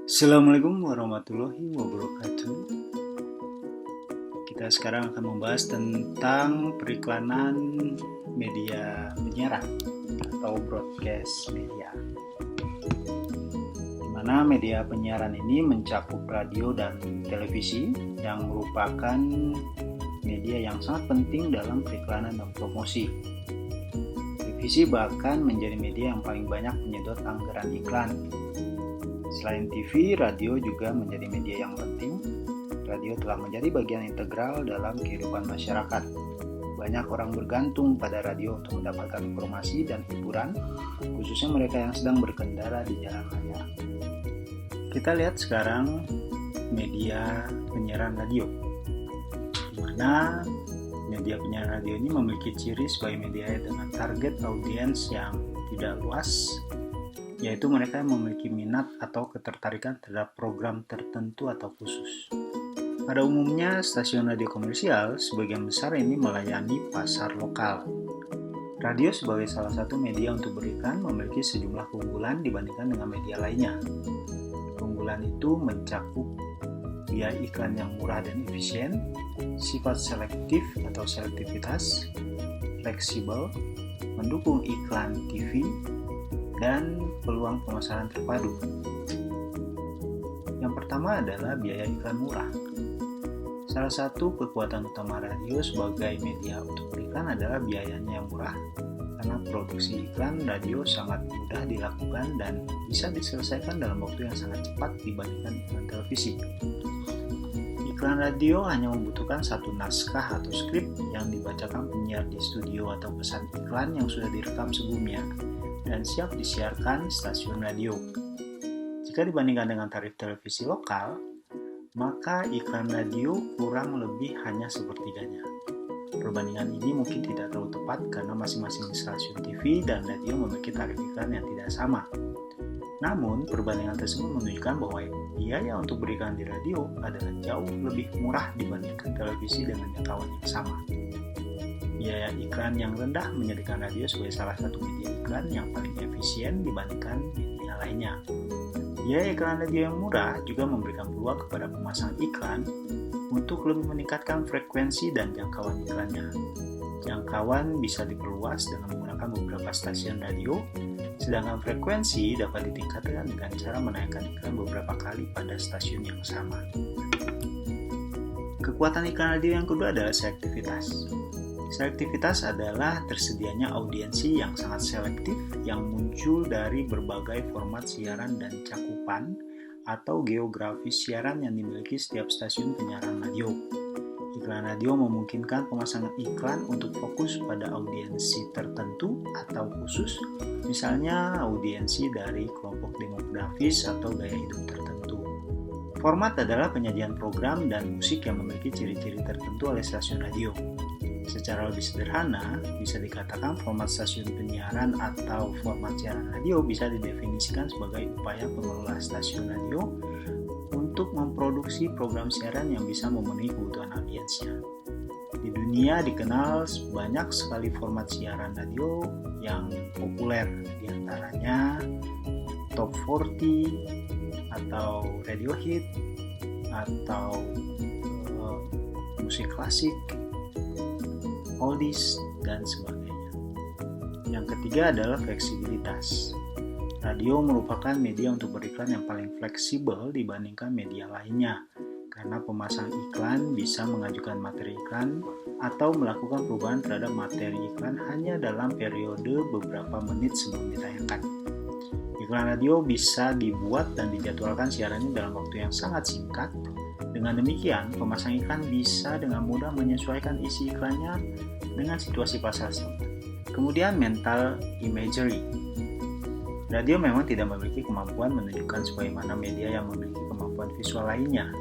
Assalamualaikum warahmatullahi wabarakatuh. Kita sekarang akan membahas tentang periklanan media penyiaran atau broadcast media. Di mana media penyiaran ini mencakup radio dan televisi yang merupakan media yang sangat penting dalam periklanan dan promosi. Televisi bahkan menjadi media yang paling banyak menyedot anggaran iklan. Selain TV, radio juga menjadi media yang penting. Radio telah menjadi bagian integral dalam kehidupan masyarakat. Banyak orang bergantung pada radio untuk mendapatkan informasi dan hiburan, khususnya mereka yang sedang berkendara di jalan raya. Kita lihat sekarang media penyiaran radio, di mana media penyiaran radio ini memiliki ciri sebagai media dengan target audiens yang tidak luas, yaitu mereka yang memiliki minat atau ketertarikan terhadap program tertentu atau khusus. Pada umumnya, stasiun radio komersial sebagian besar ini melayani pasar lokal. Radio sebagai salah satu media untuk beriklan memiliki sejumlah keunggulan dibandingkan dengan media lainnya. Keunggulan itu mencakup biaya iklan yang murah dan efisien, sifat selektif atau selektivitas, fleksibel, mendukung iklan TV, dan peluang pemasaran terpadu. Yang pertama adalah biaya iklan murah. Salah satu kekuatan utama radio sebagai media untuk beriklan adalah biayanya yang murah, karena produksi iklan radio sangat mudah dilakukan dan bisa diselesaikan dalam waktu yang sangat cepat dibandingkan iklan televisi. Iklan radio hanya membutuhkan satu naskah atau skrip yang dibacakan penyiar di studio atau pesan iklan yang sudah direkam sebelumnya dan siap disiarkan stasiun radio. Jika dibandingkan dengan tarif televisi lokal, maka iklan radio kurang lebih hanya sepertiganya. Perbandingan ini mungkin tidak terlalu tepat karena masing-masing stasiun TV dan radio memiliki tarif iklan yang tidak sama. Namun, perbandingan tersebut menunjukkan bahwa biaya untuk beriklan di radio adalah jauh lebih murah dibandingkan televisi dengan jangkauan yang sama. Biaya iklan yang rendah menjadikan radio sebagai salah satu media iklan yang paling efisien dibandingkan media lainnya. Biaya iklan radio yang murah juga memberikan peluang kepada pemasang iklan untuk lebih meningkatkan frekuensi dan jangkauan iklannya. Jangkauan bisa diperluas dengan menggunakan beberapa stasiun radio, sedangkan frekuensi dapat ditingkatkan dengan cara menaikkan iklan beberapa kali pada stasiun yang sama. Kekuatan iklan radio yang kedua adalah selektivitas. Selektivitas adalah tersedianya audiensi yang sangat selektif yang muncul dari berbagai format siaran dan cakupan atau geografis siaran yang dimiliki setiap stasiun penyiaran radio. Iklan radio memungkinkan pemasangan iklan untuk fokus pada audiensi tertentu atau khusus, misalnya audiensi dari kelompok demografis atau gaya hidup tertentu. Format adalah penyajian program dan musik yang memiliki ciri-ciri tertentu oleh stasiun radio. Secara lebih sederhana, bisa dikatakan format stasiun penyiaran atau format siaran radio bisa didefinisikan sebagai upaya pengelola stasiun radio untuk memproduksi program siaran yang bisa memenuhi kebutuhan audiensnya. Di dunia dikenal banyak sekali format siaran radio yang populer, diantaranya Top 40 atau Radio Hit atau musik klasik, oldies, dan sebagainya. Yang ketiga adalah fleksibilitas. Radio merupakan media untuk beriklan yang paling fleksibel dibandingkan media lainnya, karena pemasang iklan bisa mengajukan materi iklan atau melakukan perubahan terhadap materi iklan hanya dalam periode beberapa menit sebelum ditayangkan. Iklan radio bisa dibuat dan dijadwalkan siarannya dalam waktu yang sangat singkat. Dengan demikian, pemasang iklan bisa dengan mudah menyesuaikan isi iklannya dengan situasi pasar setempat. Kemudian mental imagery. Radio memang tidak memiliki kemampuan menunjukkan sebagaimana media yang memiliki kemampuan visual lainnya.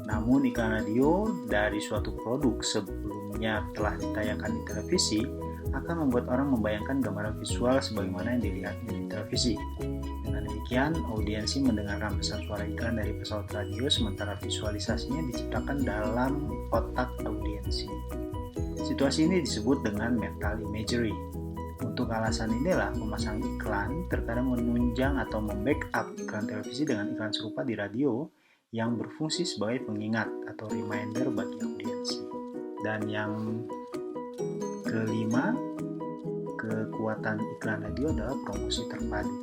Namun iklan radio dari suatu produk sebelumnya telah ditayangkan di televisi akan membuat orang membayangkan gambaran visual sebagaimana yang dilihatnya di televisi. Dengan demikian, audiensi mendengarkan pesan suara iklan dari pesawat radio sementara visualisasinya diciptakan dalam otak audiensi. Situasi ini disebut dengan mental imagery. Untuk alasan inilah pemasang iklan terkadang menunjang atau membackup iklan televisi dengan iklan serupa di radio yang berfungsi sebagai pengingat atau reminder bagi audiensi. Dan yang kelima, kekuatan iklan radio adalah promosi terpadu.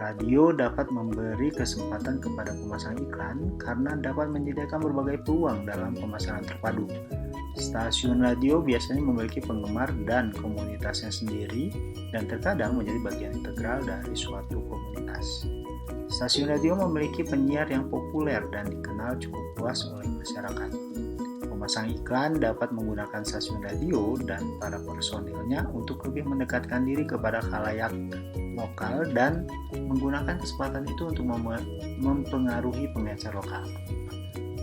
Radio dapat memberi kesempatan kepada pemasang iklan karena dapat menyediakan berbagai peluang dalam pemasaran terpadu. Stasiun radio biasanya memiliki penggemar dan komunitasnya sendiri dan terkadang menjadi bagian integral dari suatu komunitas. Stasiun radio memiliki penyiar yang populer dan dikenal cukup luas oleh masyarakat. Pemasang iklan dapat menggunakan stasiun radio dan para personilnya untuk lebih mendekatkan diri kepada khalayak lokal dan menggunakan kesempatan itu untuk mempengaruhi pengecer lokal.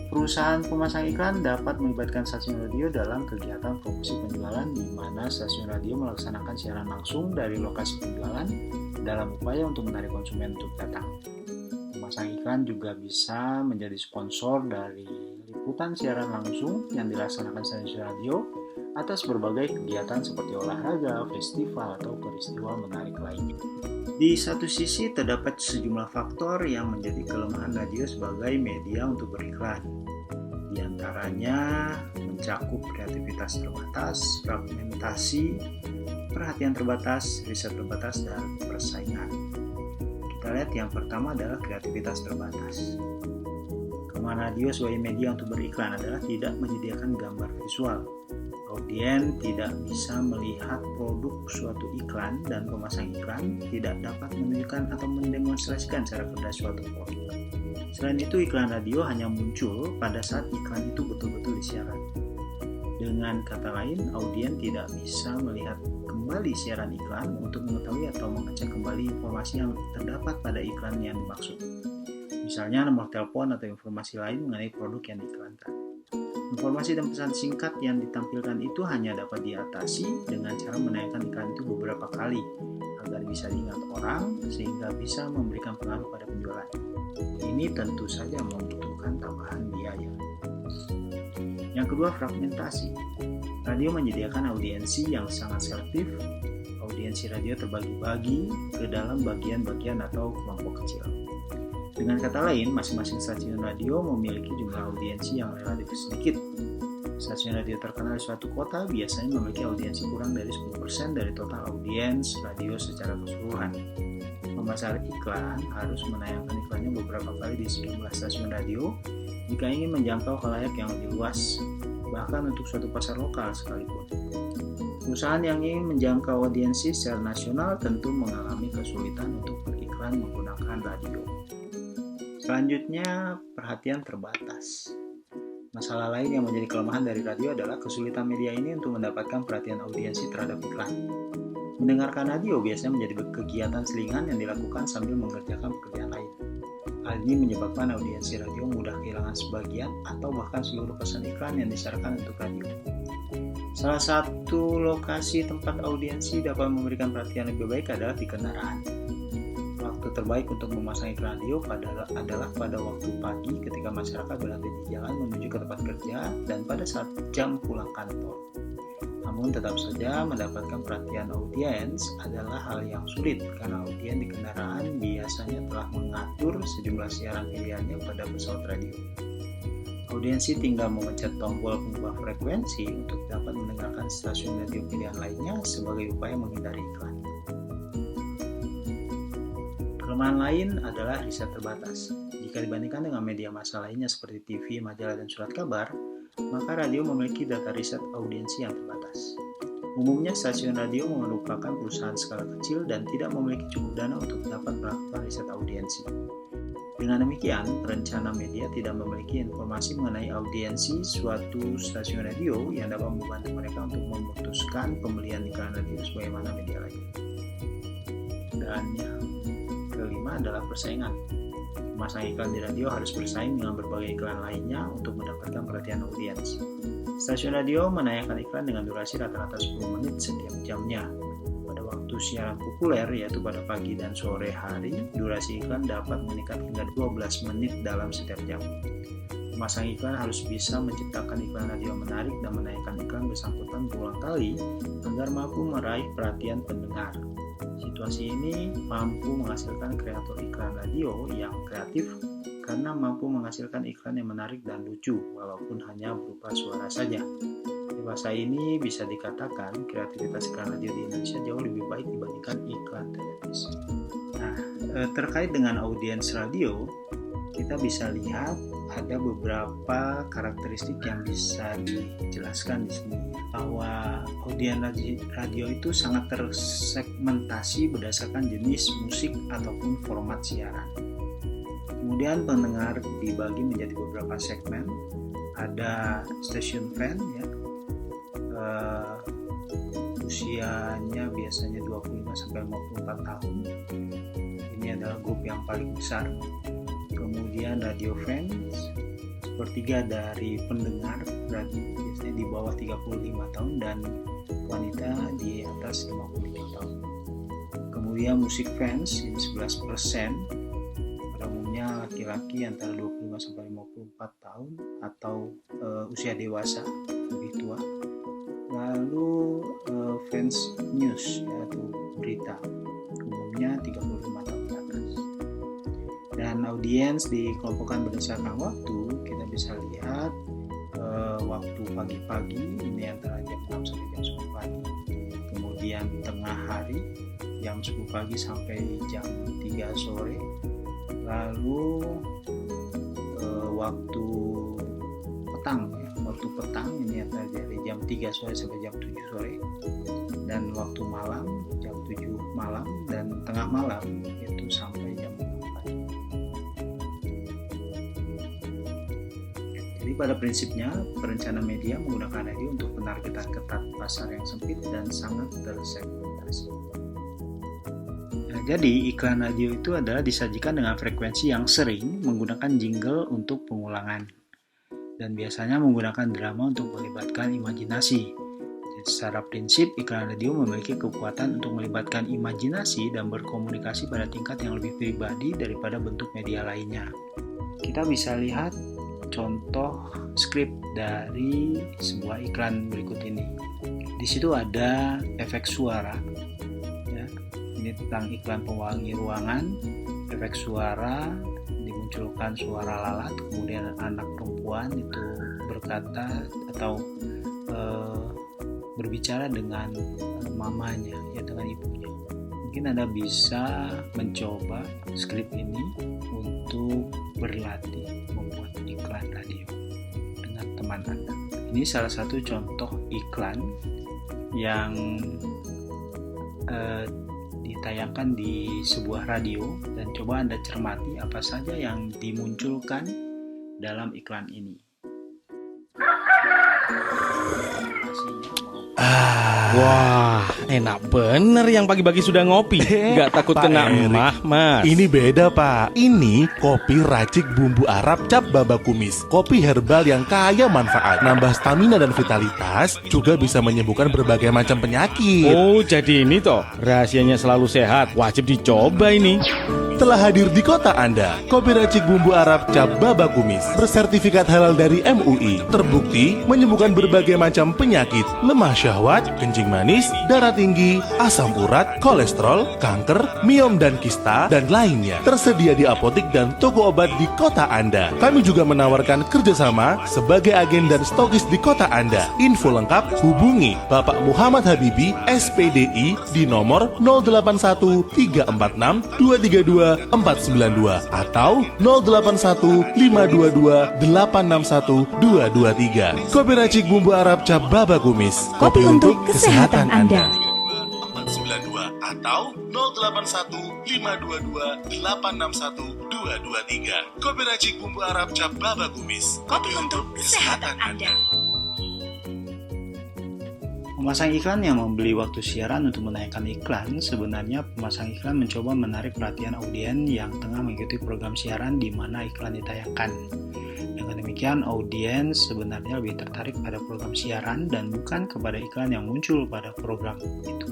Perusahaan pemasang iklan dapat melibatkan stasiun radio dalam kegiatan promosi penjualan di mana stasiun radio melaksanakan siaran langsung dari lokasi penjualan dalam upaya untuk menarik konsumen untuk datang. Pemasang iklan juga bisa menjadi sponsor dari liputan siaran langsung yang dilaksanakan stasiun radio atas berbagai kegiatan seperti olahraga, festival, atau peristiwa menarik lainnya. Di satu sisi terdapat sejumlah faktor yang menjadi kelemahan radio sebagai media untuk beriklan. Di antaranya mencakup kreativitas terbatas, fragmentasi, perhatian terbatas, riset terbatas, dan persaingan. Kita lihat yang pertama adalah kreativitas terbatas. Kelemahan radio sebagai media untuk beriklan adalah tidak menyediakan gambar visual. Audien tidak bisa melihat produk suatu iklan dan pemasang iklan tidak dapat menunjukkan atau mendemonstrasikan secara cerdas suatu produk. Selain itu, iklan radio hanya muncul pada saat iklan itu betul-betul disiarkan. Dengan kata lain, audien tidak bisa melihat kembali siaran iklan untuk mengetahui atau mengecek kembali informasi yang terdapat pada iklan yang dimaksud. Misalnya nomor telepon atau informasi lain mengenai produk yang diiklankan. Informasi dan pesan singkat yang ditampilkan itu hanya dapat diatasi dengan cara menayangkan iklan itu beberapa kali agar bisa diingat orang sehingga bisa memberikan pengaruh pada penjualan. Ini tentu saja membutuhkan tambahan biaya. Yang kedua, fragmentasi. Radio menyediakan audiensi yang sangat selektif. Audiensi radio terbagi-bagi ke dalam bagian-bagian atau kelompok kecil. Dengan kata lain, masing-masing stasiun radio memiliki jumlah audiensi yang relatif sedikit. Stasiun radio terkenal di suatu kota biasanya memiliki audiensi kurang dari 10% dari total audiens radio secara keseluruhan. Pemasar iklan harus menayangkan iklannya beberapa kali di sejumlah stasiun radio jika ingin menjangkau khalayak yang lebih luas, bahkan untuk suatu pasar lokal sekalipun. Perusahaan yang ingin menjangkau audiensi secara nasional tentu mengalami kesulitan untuk beriklan menggunakan radio. Selanjutnya, perhatian terbatas. Masalah lain yang menjadi kelemahan dari radio adalah kesulitan media ini untuk mendapatkan perhatian audiensi terhadap iklan. Mendengarkan radio biasanya menjadi kegiatan selingan yang dilakukan sambil mengerjakan pekerjaan lain. Hal ini menyebabkan audiensi radio mudah kehilangan sebagian atau bahkan seluruh pesan iklan yang disiarkan untuk radio. Salah satu lokasi tempat audiensi dapat memberikan perhatian lebih baik adalah di kendaraan. Waktu terbaik untuk memasang iklan radio adalah pada waktu pagi ketika masyarakat berada di jalan menuju ke tempat kerja dan pada saat jam pulang kantor. Namun tetap saja mendapatkan perhatian audiens adalah hal yang sulit karena audien di kendaraan biasanya telah mengatur sejumlah siaran pilihannya pada pesawat radio. Audiensi tinggal memencet tombol pengubah frekuensi untuk dapat mendengarkan stasiun radio pilihan lainnya sebagai upaya menghindari iklan. Kelemahan lain adalah riset terbatas. Jika dibandingkan dengan media massa lainnya seperti TV, majalah, dan surat kabar, maka radio memiliki data riset audiensi yang terbatas. Umumnya stasiun radio merupakan perusahaan skala kecil dan tidak memiliki cukup dana untuk dapat melakukan riset audiensi. Dengan demikian, perencana media tidak memiliki informasi mengenai audiensi suatu stasiun radio yang dapat membantu mereka untuk memutuskan pembelian iklan radio sebagaimana media lain. Dan yang kelima adalah persaingan. Pemasang iklan di radio harus bersaing dengan berbagai iklan lainnya untuk mendapatkan perhatian audiens. Stasiun radio menayangkan iklan dengan durasi rata-rata 10 menit setiap jamnya. Pada waktu siaran populer yaitu pada pagi dan sore hari, durasi iklan dapat meningkat hingga 12 menit dalam setiap jam. Pemasang iklan harus bisa menciptakan iklan radio menarik dan menayangkan iklan bersangkutan berulang kali agar mampu meraih perhatian pendengar. Situasi ini mampu menghasilkan kreator iklan radio yang kreatif karena mampu menghasilkan iklan yang menarik dan lucu walaupun hanya berupa suara saja. Di masa ini bisa dikatakan kreativitas iklan radio di Indonesia jauh lebih baik dibandingkan iklan televisi. Nah, terkait dengan audiens radio, kita bisa lihat ada beberapa karakteristik yang bisa dijelaskan di sini, bahwa audiens radio itu sangat tersegmentasi berdasarkan jenis musik ataupun format siaran. Kemudian pendengar dibagi menjadi beberapa segmen. Ada station fan ya, usianya biasanya 25-54 tahun. Ini adalah grup yang paling besar. Kemudian radio fans, sepertiga dari pendengar radio biasanya di bawah 35 tahun dan wanita di atas 55 tahun. Kemudian musik fans, ini 11%, pada umumnya laki-laki antara 25-54 tahun atau usia dewasa, lebih tua. Lalu fans news, yaitu berita, umumnya 35 tahun ke atas. Dan audiens dikelompokkan berdasarkan waktu. Kita bisa lihat waktu pagi-pagi ini antara jam 6 sampai jam 10 pagi. Kemudian tengah hari jam 10 pagi sampai jam 3 sore. Lalu waktu petang ya. Waktu petang ini antara dari jam 3 sore sampai jam 7 sore. Dan waktu malam jam 7 malam dan tengah malam itu sampai jam 6 pagi. Jadi pada prinsipnya perencana media menggunakan radio untuk penargetan ketat pasar yang sempit dan sangat tersegmentasi. Nah, jadi iklan radio itu adalah disajikan dengan frekuensi yang sering menggunakan jingle untuk pengulangan dan biasanya menggunakan drama untuk melibatkan imajinasi. Jadi, secara prinsip iklan radio memiliki kekuatan untuk melibatkan imajinasi dan berkomunikasi pada tingkat yang lebih pribadi daripada bentuk media lainnya. Kita bisa lihat contoh skrip dari sebuah iklan berikut ini. Di situ ada efek suara, ya. Ini tentang iklan pewangi ruangan. Efek suara dimunculkan suara lalat, kemudian anak perempuan itu berkata atau berbicara dengan mamanya, ya dengan ibunya. Mungkin Anda bisa mencoba skrip ini untuk berlatih membuat iklan radio dengan teman Anda. Ini salah satu contoh iklan yang ditayangkan di sebuah radio dan coba Anda cermati apa saja yang dimunculkan dalam iklan ini. Wah, enak bener yang pagi-pagi sudah ngopi. Nggak takut kena emah, Mas. Ini beda, Pak. Ini kopi racik bumbu Arab cap baba kumis. Kopi herbal yang kaya manfaat, nambah stamina dan vitalitas, juga bisa menyembuhkan berbagai macam penyakit. Oh, jadi ini toh rahasianya selalu sehat. Wajib dicoba ini. Telah hadir di kota Anda, kopi racik bumbu Arab cap baba kumis, bersertifikat halal dari MUI, terbukti menyembuhkan berbagai macam penyakit, lemah syahwat, kencing manis, darah tinggi, asam urat, kolesterol, kanker, miom dan kista, dan lainnya. Tersedia di apotik dan toko obat di kota Anda. Kami juga menawarkan kerjasama sebagai agen dan stokis di kota Anda. Info lengkap hubungi Bapak Muhammad Habibi, SPDI di nomor 081 346 232 492 atau 081 522 861 223. Kopi racik bumbu Arab cap baba kumis. Kopi untuk kesehatan Anda. 492 atau 081 522 861 223. Kopi racik bumbu Arab cap baba kumis. Kopi untuk kesehatan Anda. Pemasang iklan yang membeli waktu siaran untuk menayangkan iklan, sebenarnya pemasang iklan mencoba menarik perhatian audiens yang tengah mengikuti program siaran di mana iklan ditayangkan. Dengan demikian, audiens sebenarnya lebih tertarik pada program siaran dan bukan kepada iklan yang muncul pada program itu.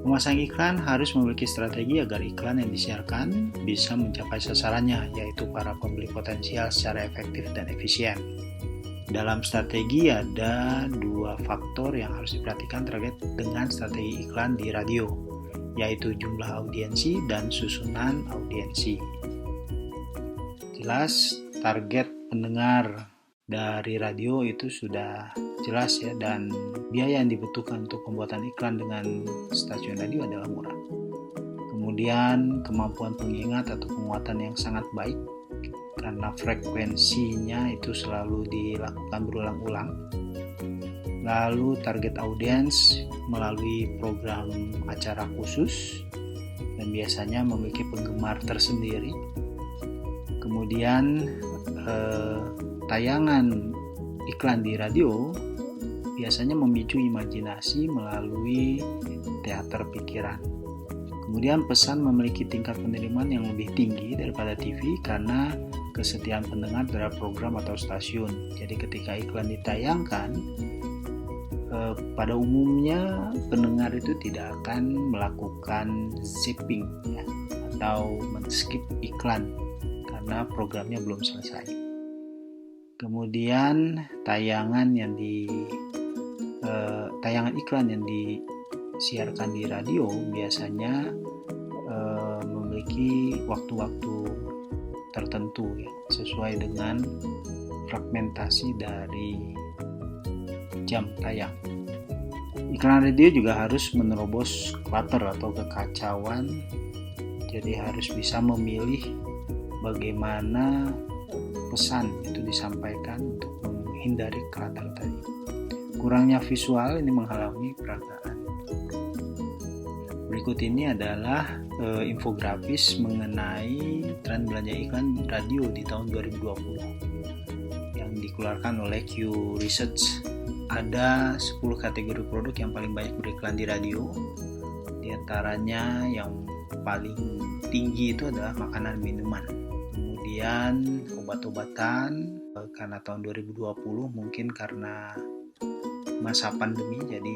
Pemasang iklan harus memiliki strategi agar iklan yang disiarkan bisa mencapai sasarannya, yaitu para pembeli potensial secara efektif dan efisien. Dalam strategi ada 2 faktor yang harus diperhatikan terkait dengan strategi iklan di radio, yaitu jumlah audiensi dan susunan audiensi. Jelas target pendengar dari radio itu sudah jelas ya, dan biaya yang dibutuhkan untuk pembuatan iklan dengan stasiun radio adalah murah. Kemudian kemampuan pengingat atau penguatan yang sangat baik karena frekuensinya itu selalu dilakukan berulang-ulang. Lalu target audiens melalui program acara khusus dan biasanya memiliki penggemar tersendiri. Kemudian tayangan iklan di radio biasanya memicu imajinasi melalui teater pikiran. Kemudian pesan memiliki tingkat penerimaan yang lebih tinggi daripada TV karena kesetiaan pendengar terhadap program atau stasiun. Jadi ketika iklan ditayangkan, pada umumnya pendengar itu tidak akan melakukan zipping ya, atau men-skip iklan karena programnya belum selesai. Kemudian tayangan iklan yang disiarkan di radio biasanya memiliki waktu-waktu tertentu ya, sesuai dengan fragmentasi dari jam tayang. Iklan radio juga harus menerobos clutter atau kekacauan, jadi harus bisa memilih bagaimana pesan itu disampaikan untuk menghindari clutter tadi. Kurangnya visual ini menghalangi peragaan. Berikut ini adalah infografis mengenai tren belanja iklan radio di tahun 2020 yang dikeluarkan oleh Q Research. Ada 10 kategori produk yang paling banyak beriklan di radio. Di antaranya yang paling tinggi itu adalah makanan minuman. Kemudian obat-obatan, karena tahun 2020 mungkin karena masa pandemi, jadi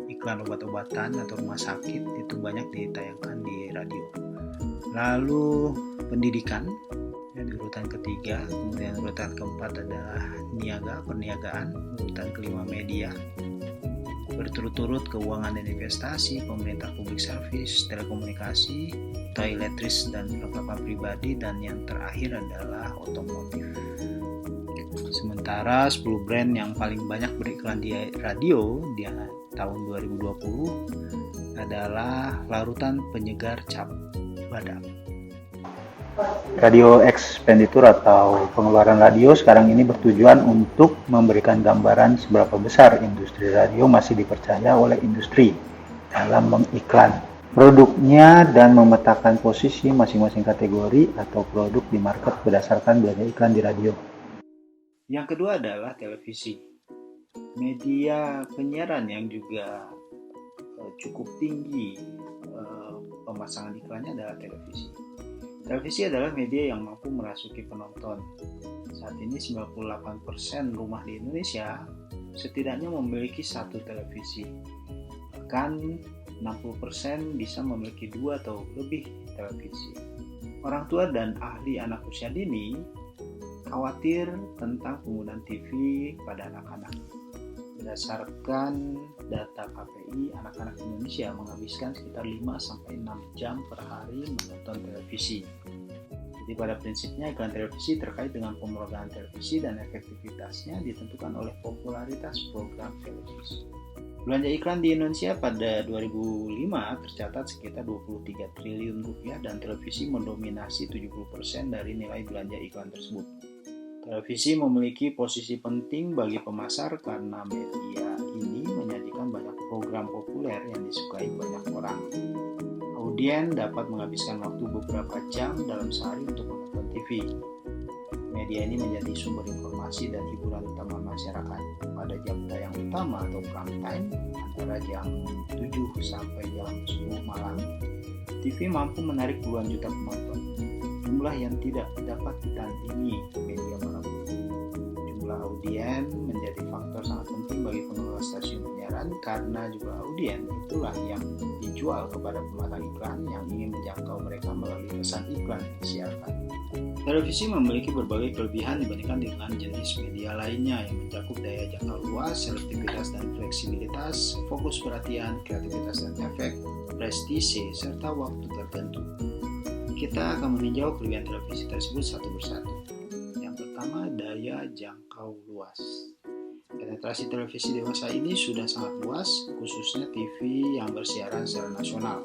iklan obat-obatan atau rumah sakit itu banyak ditayangkan di radio. Lalu pendidikan ya, di urutan ketiga, kemudian urutan keempat adalah perniagaan, urutan kelima media, berturut-turut keuangan dan investasi, pemerintah, public service, telekomunikasi, toiletries dan perlengkapan pribadi, dan yang terakhir adalah otomotif. Sementara 10 brand yang paling banyak beriklan di radio di tahun 2020 adalah larutan penyegar cap badan. Radio expenditure atau pengeluaran radio sekarang ini bertujuan untuk memberikan gambaran seberapa besar industri radio masih dipercaya oleh industri dalam mengiklan produknya dan memetakan posisi masing-masing kategori atau produk di market berdasarkan belanja iklan di radio. Yang kedua adalah televisi. Media penyiaran yang juga cukup tinggi pemasangan iklannya adalah televisi. Televisi adalah media yang mampu merasuki penonton. Saat ini 98% rumah di Indonesia setidaknya memiliki satu televisi. Bahkan 60% bisa memiliki 2 atau lebih televisi. Orang tua dan ahli anak usia dini khawatir tentang penggunaan TV pada anak-anak. Berdasarkan data KPI, anak-anak Indonesia menghabiskan sekitar 5-6 jam per hari menonton televisi. Jadi pada prinsipnya iklan televisi terkait dengan pemrograman televisi dan efektivitasnya ditentukan oleh popularitas program televisi. Belanja iklan di Indonesia pada 2005 tercatat sekitar 23 triliun rupiah dan televisi mendominasi 70% dari nilai belanja iklan tersebut. Televisi memiliki posisi penting bagi pemasar karena media ini menyajikan banyak program populer yang disukai banyak orang. Audien dapat menghabiskan waktu beberapa jam dalam sehari untuk menonton TV. Media ini menjadi sumber informasi dan hiburan utama masyarakat. Pada jam tayang utama atau prime time antara jam 7 sampai jam 10 malam, TV mampu menarik puluhan juta penonton. Jumlah yang tidak dapat ditandingi media manapun. Jumlah audien menjadi faktor sangat penting bagi pengelola stasiun penyiaran siaran karena juga audien itulah yang dijual kepada pemasang iklan yang ingin menjangkau mereka melalui pesan iklan yang disiarkan. Televisi memiliki berbagai kelebihan dibandingkan dengan jenis media lainnya yang mencakup daya jangkau luas, selektivitas dan fleksibilitas, fokus perhatian, kreativitas dan efek, prestise, serta waktu tertentu. Kita akan meninjau kelebihan televisi tersebut satu persatu. Yang pertama, daya jangkau luas. Penetrasi televisi dewasa ini sudah sangat luas, khususnya TV yang bersiaran secara nasional.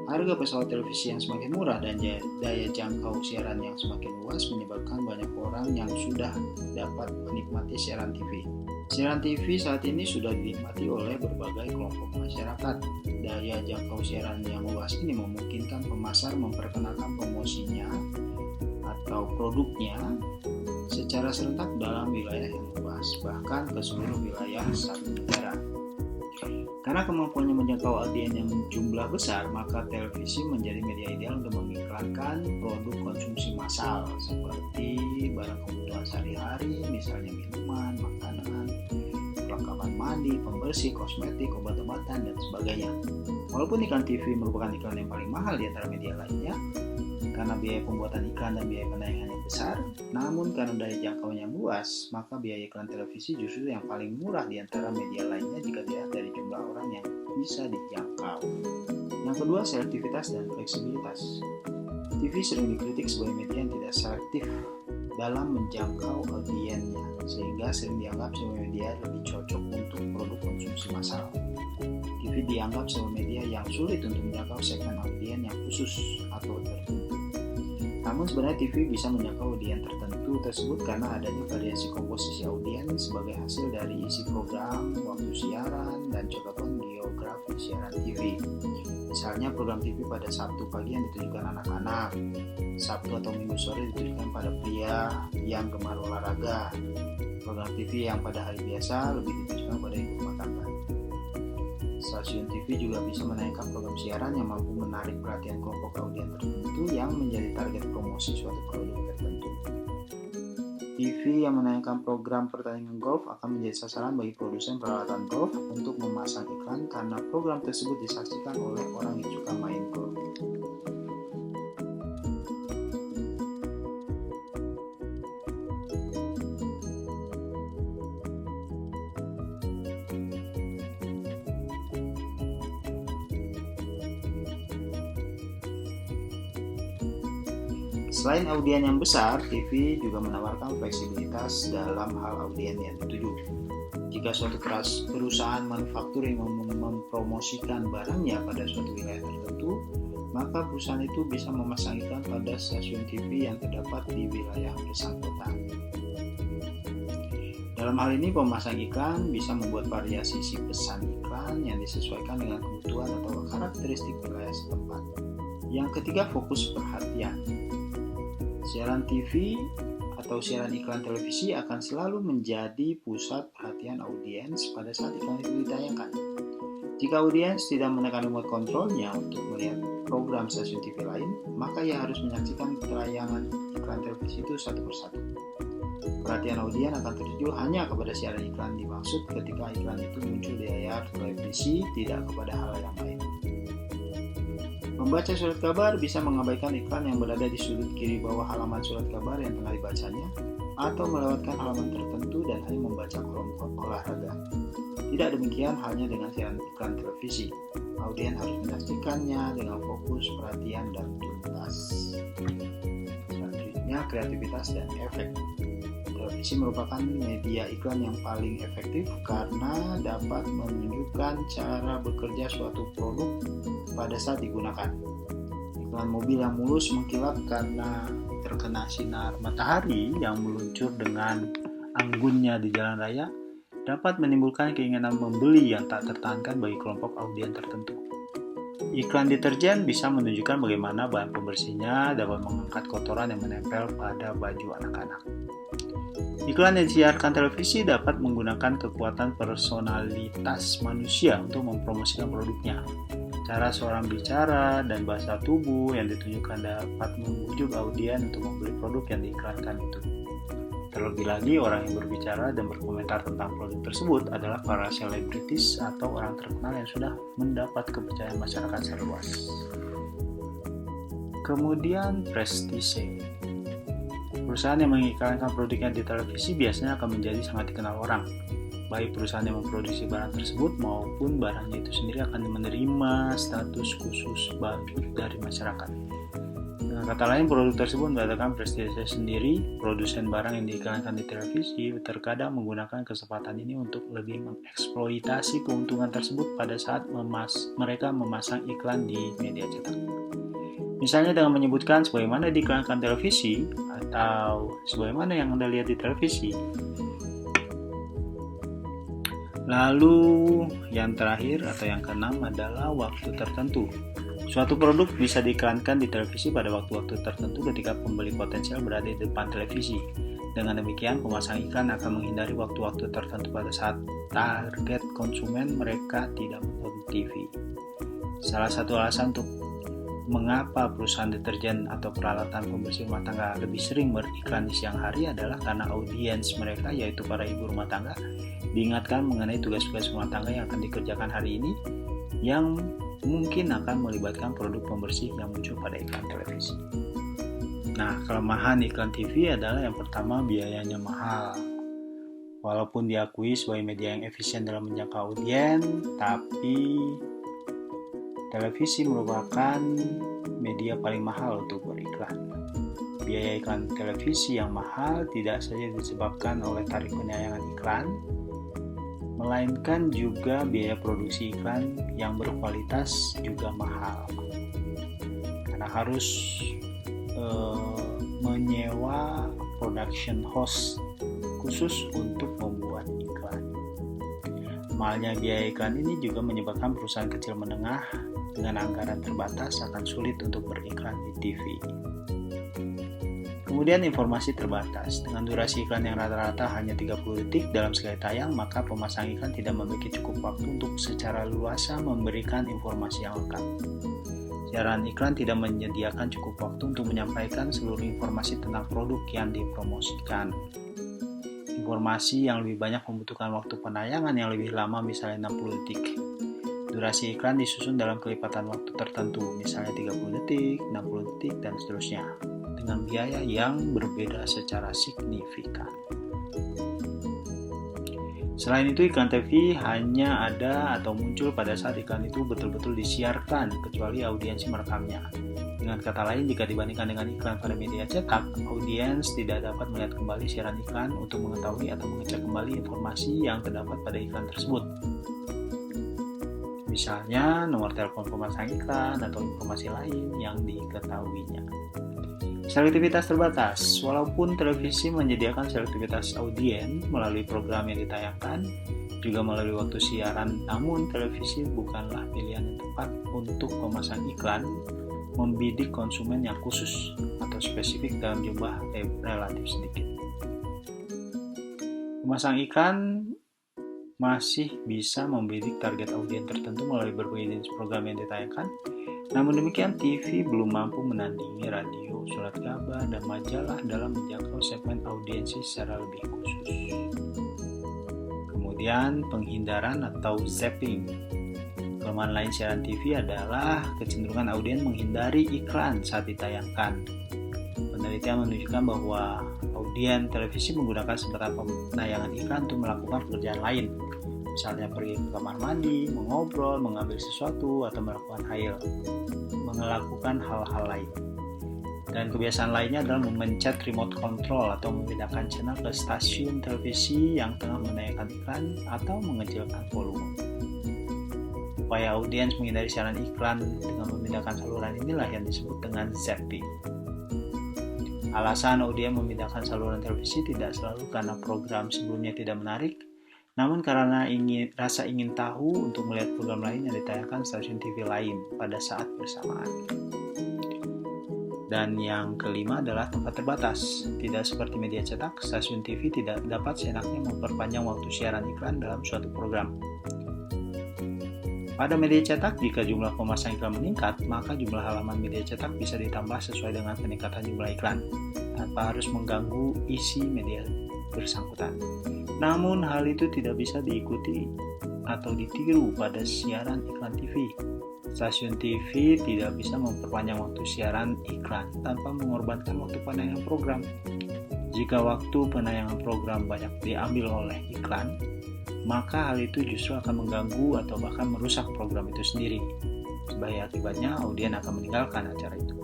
Harga pesawat televisi yang semakin murah dan daya jangkau siaran yang semakin luas menyebabkan banyak orang yang sudah dapat menikmati siaran TV. Siaran TV saat ini sudah dinikmati oleh berbagai kelompok masyarakat. Daya jangkau siaran yang luas ini memungkinkan pemasar memperkenalkan promosinya atau produknya secara serentak dalam wilayah yang luas, bahkan ke seluruh wilayah satu negara. Karena kemampuannya menjangkau audiens yang jumlah besar, maka televisi menjadi media ideal untuk mengiklankan produk konsumsi massal seperti barang kebutuhan sehari-hari, misalnya minuman, makanan, perlengkapan mandi, pembersih, kosmetik, obat-obatan, dan sebagainya. Walaupun iklan TV merupakan iklan yang paling mahal di antara media lainnya, karena biaya pembuatan iklan dan biaya penayangannya besar, namun karena daya jangkaunya luas, maka biaya iklan televisi justru yang paling murah di antara media lainnya jika dilihat dari jumlah orang yang bisa dijangkau. Yang kedua, selektivitas dan fleksibilitas. TV sering dikritik sebagai media yang tidak selektif dalam menjangkau audiensnya, sehingga sering dianggap sebagai media lebih cocok untuk produk konsumsi massal. TV dianggap sebagai media yang sulit untuk menjangkau segmen audiens yang khusus atau tertentu. Namun sebenarnya TV bisa menjangkau audiens tertentu tersebut karena adanya variasi komposisi audiens sebagai hasil dari isi program, waktu siaran, dan cakupan geografi siaran TV. Misalnya program TV pada Sabtu pagi yang ditujukan anak-anak, Sabtu atau Minggu sore ditujukan pada pria yang gemar olahraga, program TV yang pada hari biasa lebih ditujukan pada ibu rumah tangga. Stasiun TV juga bisa menayangkan program siaran yang mampu menarik perhatian kelompok audiens tertentu yang menjadi target promosi suatu produk tertentu. TV yang menayangkan program pertandingan golf akan menjadi sasaran bagi produsen peralatan golf untuk memasang iklan karena program tersebut disaksikan oleh orang yang suka main golf. Selain audiens yang besar, TV juga menawarkan fleksibilitas dalam hal audiens yang dituju. Jika suatu perusahaan manufaktur yang mempromosikan barangnya pada suatu wilayah tertentu, maka perusahaan itu bisa memasang iklan pada stasiun TV yang terdapat di wilayah bersangkutan. Dalam hal ini, pemasang iklan bisa membuat variasi isi pesan iklan yang disesuaikan dengan kebutuhan atau karakteristik wilayah setempat. Yang ketiga, fokus perhatian. Siaran TV atau siaran iklan televisi akan selalu menjadi pusat perhatian audiens pada saat iklan itu ditayangkan. Jika audiens tidak menekan remote controlnya untuk melihat program stasiun TV lain, maka ia harus menyaksikan tayangan iklan televisi itu satu persatu. Perhatian audiens akan tertuju hanya kepada siaran iklan dimaksud ketika iklan itu muncul di layar televisi, tidak kepada hal yang lain. Membaca surat kabar bisa mengabaikan iklan yang berada di sudut kiri bawah halaman surat kabar yang tengah dibacanya, atau melewatkan halaman tertentu dan hanya membaca kolom olahraga. Tidak demikian halnya dengan siaran iklan televisi. Audiens harus menyaksikannya dengan fokus, perhatian, dan tuntas. Selanjutnya, kreativitas dan efek. Televisi merupakan media iklan yang paling efektif karena dapat menunjukkan cara bekerja suatu produk pada saat digunakan. Iklan mobil yang mulus mengkilap karena terkena sinar matahari yang meluncur dengan anggunnya di jalan raya dapat menimbulkan keinginan membeli yang tak tertahankan bagi kelompok audiens tertentu. Iklan deterjen bisa menunjukkan bagaimana bahan pembersihnya dapat mengangkat kotoran yang menempel pada baju anak-anak. Iklan yang disiarkan televisi dapat menggunakan kekuatan personalitas manusia untuk mempromosikan produknya. Cara seorang bicara dan bahasa tubuh yang ditunjukkan dapat membujuk audiens untuk membeli produk yang diiklankan itu. Terlebih lagi, orang yang berbicara dan berkomentar tentang produk tersebut adalah para selebritis atau orang terkenal yang sudah mendapat kepercayaan masyarakat secara luas. Kemudian prestise. Perusahaan yang mengiklankan produknya di televisi biasanya akan menjadi sangat dikenal orang. Baik perusahaan yang memproduksi barang tersebut maupun barangnya itu sendiri akan menerima status khusus dari masyarakat. Dengan kata lain, produk tersebut mendatangkan prestise sendiri. Produsen barang yang diiklankan di televisi terkadang menggunakan kesempatan ini untuk lebih mengeksploitasi keuntungan tersebut pada saat mereka memasang iklan di media cetak. Misalnya dengan menyebutkan sebagaimana diiklankan televisi atau sebagaimana yang Anda lihat di televisi. Lalu yang terakhir atau yang keenam adalah waktu tertentu. Suatu produk bisa diiklankan di televisi pada waktu-waktu tertentu ketika pembeli potensial berada di depan televisi. Dengan demikian, pemasang iklan akan menghindari waktu-waktu tertentu pada saat target konsumen mereka tidak menonton TV. Salah satu alasan untuk mengapa perusahaan deterjen atau peralatan pembersih rumah tangga lebih sering beriklan di siang hari adalah karena audiens mereka, yaitu para ibu rumah tangga, diingatkan mengenai tugas-tugas rumah tangga yang akan dikerjakan hari ini yang mungkin akan melibatkan produk pembersih yang muncul pada iklan televisi. Nah, kelemahan iklan TV adalah yang pertama, biayanya mahal. Walaupun diakui sebagai media yang efisien dalam menjangkau audiens, tapi televisi merupakan media paling mahal untuk beriklan. Biaya iklan televisi yang mahal tidak saja disebabkan oleh tarif penayangan iklan, melainkan juga biaya produksi iklan yang berkualitas juga mahal. Karena harus menyewa production house khusus untuk membuat iklan. Mahalnya biaya iklan ini juga menyebabkan perusahaan kecil menengah dengan anggaran terbatas akan sulit untuk beriklan di TV. Kemudian informasi terbatas. Dengan durasi iklan yang rata-rata hanya 30 detik dalam sekali tayang, maka pemasang iklan tidak memiliki cukup waktu untuk secara luasa memberikan informasi yang lengkap. Siaran iklan tidak menyediakan cukup waktu untuk menyampaikan seluruh informasi tentang produk yang dipromosikan. Informasi yang lebih banyak membutuhkan waktu penayangan yang lebih lama, misalnya 60 detik. Durasi iklan disusun dalam kelipatan waktu tertentu, misalnya 30 detik, 60 detik, dan seterusnya, dengan biaya yang berbeda secara signifikan. Selain itu, iklan TV hanya ada atau muncul pada saat iklan itu betul-betul disiarkan, kecuali audiens merekamnya. Dengan kata lain, jika dibandingkan dengan iklan pada media cetak, audiens tidak dapat melihat kembali siaran iklan untuk mengetahui atau mengecek kembali informasi yang terdapat pada iklan tersebut. Misalnya, nomor telepon pemasang iklan atau informasi lain yang diketahuinya. Selektivitas terbatas. Walaupun televisi menyediakan selektivitas audiens melalui program yang ditayangkan, juga melalui waktu siaran, namun televisi bukanlah pilihan yang tepat untuk memasang iklan membidik konsumen yang khusus atau spesifik dalam jumlah relatif sedikit. Pemasang iklan masih bisa membidik target audiens tertentu melalui berbagai jenis program yang ditayangkan. Namun demikian, TV belum mampu menandingi radio, surat kabar, dan majalah dalam menjangkau segmen audiensi secara lebih khusus. Kemudian, penghindaran atau zapping. Kelemahan lain siaran TV adalah kecenderungan audiens menghindari iklan saat ditayangkan. Penelitian menunjukkan bahwa audiens televisi menggunakan kesempatan penayangan iklan untuk melakukan pekerjaan lain, misalnya pergi ke kamar mandi, mengobrol, mengambil sesuatu, atau melakukan hal-hal lain. Dan kebiasaan lainnya adalah memencet remote control atau memindahkan channel ke stasiun televisi yang tengah menayangkan iklan atau mengecilkan volume. Upaya audiens menghindari siaran iklan dengan memindahkan saluran inilah yang disebut dengan zapping. Alasan audiens memindahkan saluran televisi tidak selalu karena program sebelumnya tidak menarik, namun karena rasa ingin tahu untuk melihat program lain yang ditayangkan stasiun TV lain pada saat bersamaan. Dan yang kelima adalah tempat terbatas. Tidak seperti media cetak, stasiun TV tidak dapat seenaknya memperpanjang waktu siaran iklan dalam suatu program. Pada media cetak, jika jumlah pemasang iklan meningkat, maka jumlah halaman media cetak bisa ditambah sesuai dengan peningkatan jumlah iklan, tanpa harus mengganggu isi media bersangkutan. Namun, hal itu tidak bisa diikuti atau ditiru pada siaran iklan TV. Stasiun TV tidak bisa memperpanjang waktu siaran iklan tanpa mengorbankan waktu penayangan program. Jika waktu penayangan program banyak diambil oleh iklan, maka hal itu justru akan mengganggu atau bahkan merusak program itu sendiri. Sebagai akibatnya, audien akan meninggalkan acara itu.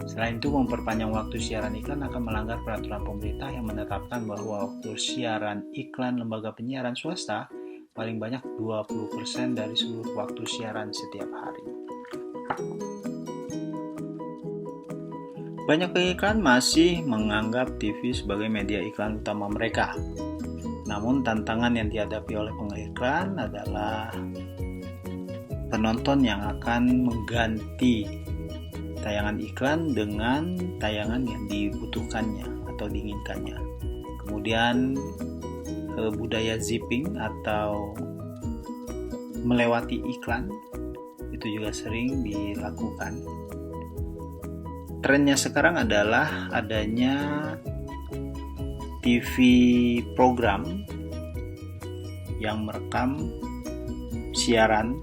Selain itu, memperpanjang waktu siaran iklan akan melanggar peraturan pemerintah yang menetapkan bahwa waktu siaran iklan lembaga penyiaran swasta paling banyak 20% dari seluruh waktu siaran setiap hari. Banyak pengiklan masih menganggap TV sebagai media iklan utama mereka. Namun tantangan yang dihadapi oleh pengiklan adalah penonton yang akan mengganti tayangan iklan dengan tayangan yang dibutuhkannya atau diinginkannya. Kemudian budaya zipping atau melewati iklan itu juga sering dilakukan. Trennya sekarang adalah adanya TV program yang merekam siaran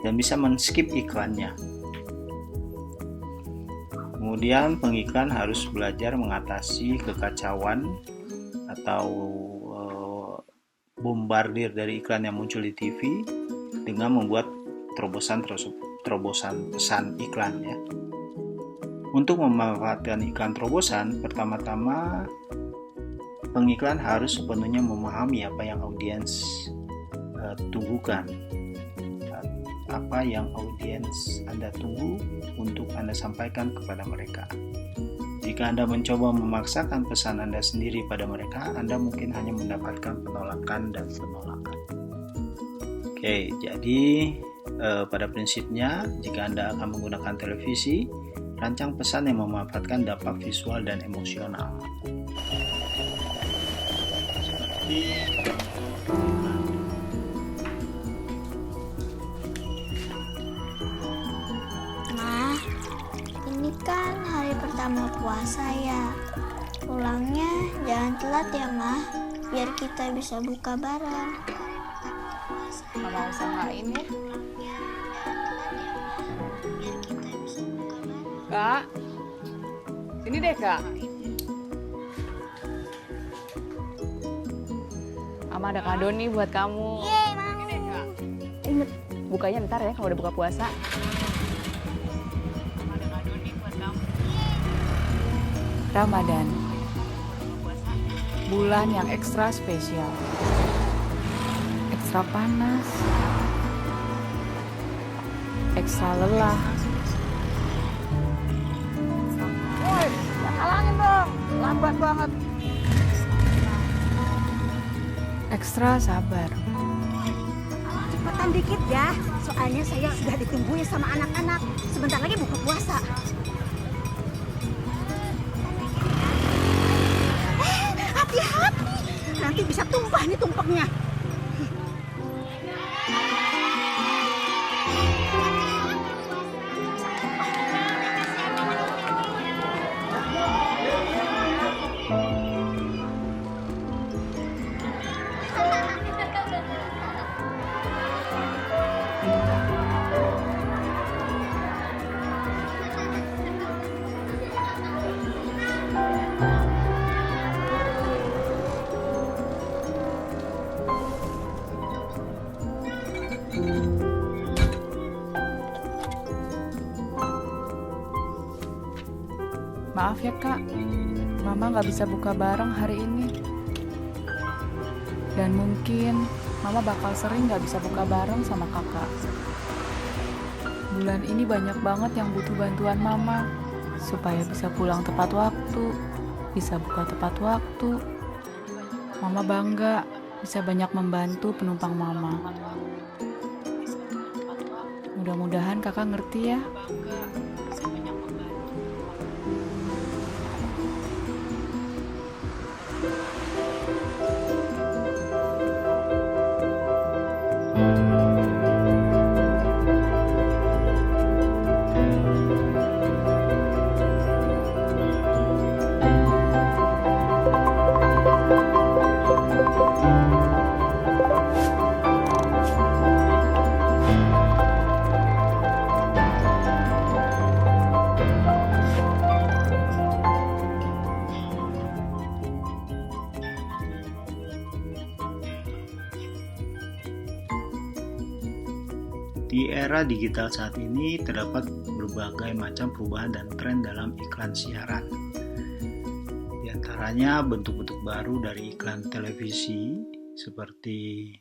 dan bisa men-skip iklannya. Kemudian pengiklan harus belajar mengatasi kekacauan atau bombardir dari iklan yang muncul di TV dengan membuat terobosan pesan iklan ya. Untuk memanfaatkan iklan terobosan, pertama-tama pengiklan harus sepenuhnya memahami apa yang audiens tunggukan, apa yang audiens Anda tunggu untuk Anda sampaikan kepada mereka. Jika Anda mencoba memaksakan pesan Anda sendiri pada mereka, Anda mungkin hanya mendapatkan penolakan dan penolakan. Oke, jadi pada prinsipnya, jika Anda akan menggunakan televisi, rancang pesan yang memanfaatkan dampak visual dan emosional. Ma, ini kan hari pertama puasa ya. Pulangnya jangan telat ya, Ma, biar kita bisa buka bareng. Mama usahain ya. Kak, ini deh Kak. Mama ada kado nih buat kamu. Yeay, mau. Ini deh Kak. Ingat, bukanya ntar ya kalau udah buka puasa. Mama ada kado nih buat kamu. Ramadan, bulan yang ekstra spesial, ekstra panas, ekstra lelah. Woi, jangan halangin dong, lambat banget. Ekstra sabar. Cepetan dikit ya, soalnya saya sudah ditungguin sama anak-anak. Sebentar lagi buka puasa. Hati-hati, nanti bisa tumpah nih tumpengnya. Maaf ya Kak, Mama nggak bisa buka bareng hari ini. Dan mungkin Mama bakal sering nggak bisa buka bareng sama Kakak. Bulan ini banyak banget yang butuh bantuan Mama, supaya bisa pulang tepat waktu, bisa buka tepat waktu. Mama bangga bisa banyak membantu penumpang Mama. Mudah-mudahan Kakak ngerti ya. Di era digital saat ini terdapat berbagai macam perubahan dan tren dalam iklan siaran. Di antaranya bentuk-bentuk baru dari iklan televisi seperti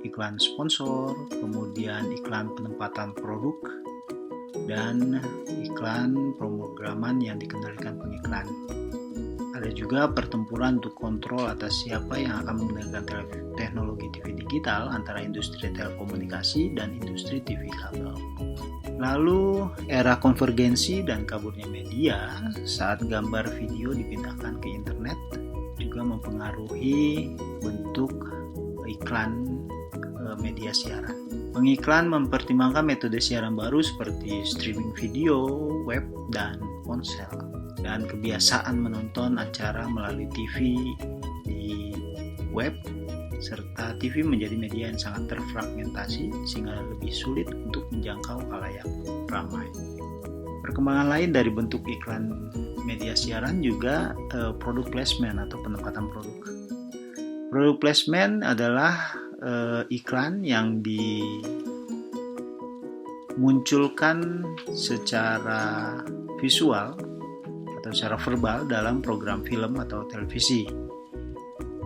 iklan sponsor, kemudian iklan penempatan produk, dan iklan pemrograman yang dikendalikan pengiklan. Ada juga pertempuran untuk kontrol atas siapa yang akan menggunakan teknologi TV digital antara industri telekomunikasi dan industri TV kabel. Lalu era konvergensi dan kaburnya media saat gambar video dipindahkan ke internet juga mempengaruhi bentuk iklan media siaran. Pengiklan mempertimbangkan metode siaran baru seperti streaming video, web, dan ponsel. Dan kebiasaan menonton acara melalui TV di web serta TV menjadi media yang sangat terfragmentasi sehingga lebih sulit untuk menjangkau khalayak ramai. Perkembangan lain dari bentuk iklan media siaran juga produk placement atau penempatan produk. Produk placement adalah iklan yang dimunculkan secara visual atau secara verbal dalam program film atau televisi.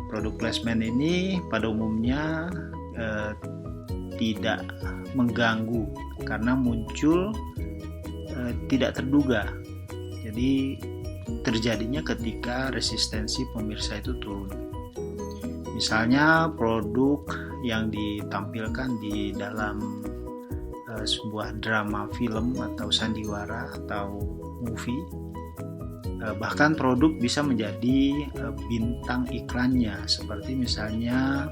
Produk placement ini pada umumnya tidak mengganggu karena muncul tidak terduga. Jadi terjadinya ketika resistensi pemirsa itu turun. Misalnya produk yang ditampilkan di dalam sebuah drama film atau sandiwara atau movie, bahkan produk bisa menjadi bintang iklannya, seperti misalnya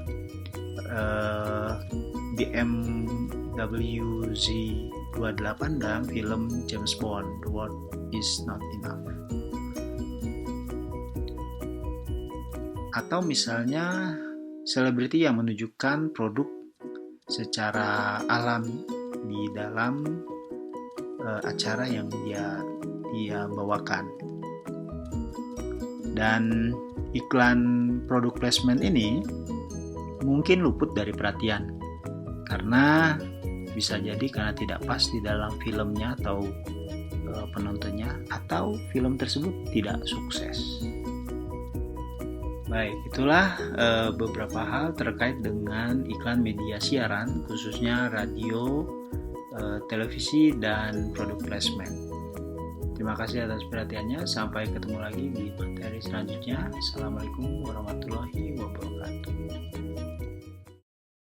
BMW Z28 dalam film James Bond, The World Is Not Enough. Atau misalnya selebriti yang menunjukkan produk secara alami di dalam acara yang dia bawakan. Dan iklan produk placement ini mungkin luput dari perhatian karena bisa jadi karena tidak pas di dalam filmnya atau penontonnya, atau film tersebut tidak sukses. Baik, itulah beberapa hal terkait dengan iklan media siaran, khususnya radio, televisi, dan produk placement. Terima kasih atas perhatiannya. Sampai ketemu lagi di materi selanjutnya. Assalamualaikum warahmatullahi wabarakatuh.